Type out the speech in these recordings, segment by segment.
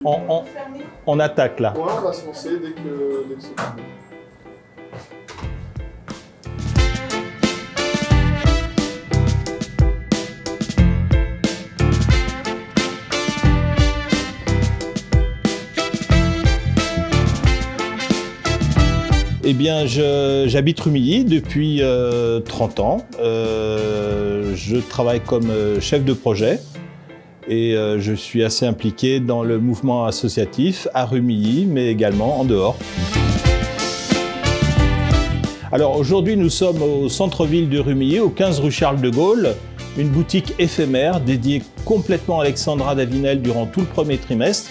On attaque là. Ouais, on va se lancer dès que c'est terminé. Eh bien, j'habite Rumilly depuis 30 ans. Je travaille comme chef de projet et je suis assez impliqué dans le mouvement associatif à Rumilly, mais également en dehors. Alors aujourd'hui, nous sommes au centre-ville de Rumilly, au 15 rue Charles de Gaulle, une boutique éphémère dédiée complètement à Alexandra Davinel durant tout le premier trimestre.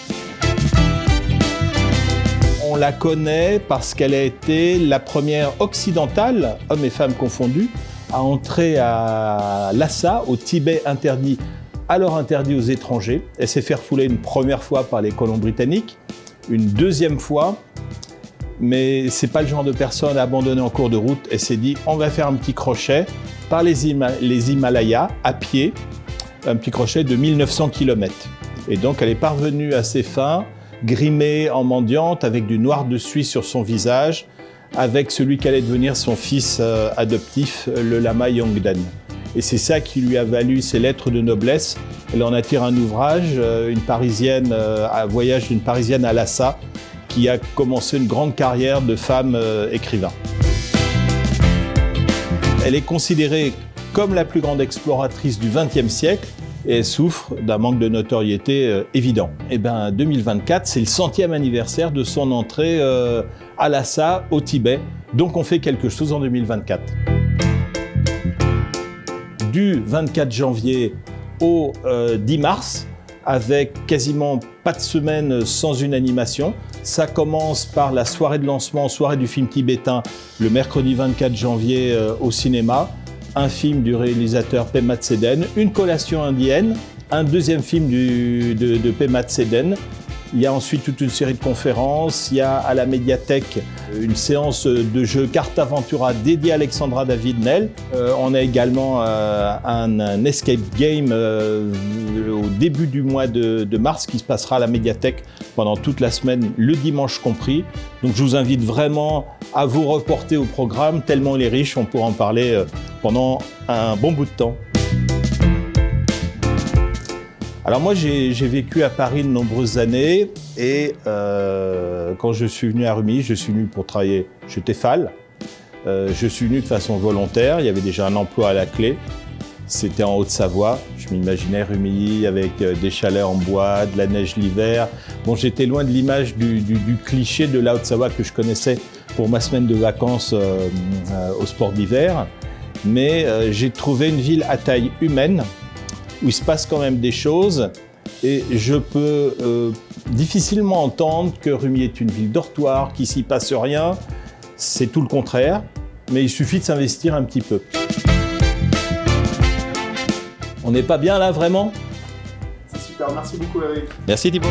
On la connaît parce qu'elle a été la première occidentale, hommes et femmes confondus, à entrer à Lhasa, au Tibet interdit, alors interdit aux étrangers. Elle s'est fait refouler une première fois par les colons britanniques, une deuxième fois, mais c'est pas le genre de personne à abandonner en cours de route. Elle s'est dit, on va faire un petit crochet par les Himalayas, à pied, un petit crochet de 1900 km. Et donc elle est parvenue à ses fins, grimée en mendiante, avec du noir de Suisse sur son visage, avec celui qui allait devenir son fils adoptif, le lama Yongden. Et c'est ça qui lui a valu ses lettres de noblesse. Elle en attire un ouvrage, un voyage d'une Parisienne à Lhasa, qui a commencé une grande carrière de femme écrivain. Elle est considérée comme la plus grande exploratrice du XXe siècle, et elle souffre d'un manque de notoriété évident. Et bien 2024, c'est le 100e anniversaire de son entrée à Lhasa, au Tibet. Donc on fait quelque chose en 2024. Du 24 janvier au 10 mars, avec quasiment pas de semaine sans une animation. Ça commence par la soirée de lancement, soirée du film tibétain, le mercredi 24 janvier au cinéma. Un film du réalisateur Pema Tseden, une collation indienne, un deuxième film de Pema Tseden. Il y a ensuite toute une série de conférences. Il y a à la médiathèque une séance de jeu Carte Aventura dédiée à Alexandra Davinel. On a également un escape game au début du mois de mars qui se passera à la médiathèque pendant toute la semaine, le dimanche compris. Donc je vous invite vraiment à vous reporter au programme, tellement il est riche, on pourra en parler pendant un bon bout de temps. Alors moi, j'ai vécu à Paris de nombreuses années et quand je suis venu à Rumilly, je suis venu pour travailler chez Tefal. Je suis venu de façon volontaire, il y avait déjà un emploi à la clé. C'était en Haute-Savoie, je m'imaginais Rumilly avec des chalets en bois, de la neige l'hiver. Bon, j'étais loin de l'image du cliché de la Haute-Savoie que je connaissais pour ma semaine de vacances au sport d'hiver. Mais j'ai trouvé une ville à taille humaine, où il se passe quand même des choses, et je peux difficilement entendre que Rumilly est une ville dortoir, qu'il s'y passe rien. C'est tout le contraire, mais il suffit de s'investir un petit peu. On n'est pas bien là, vraiment ? C'est super, merci beaucoup Eric. Merci Thibaut.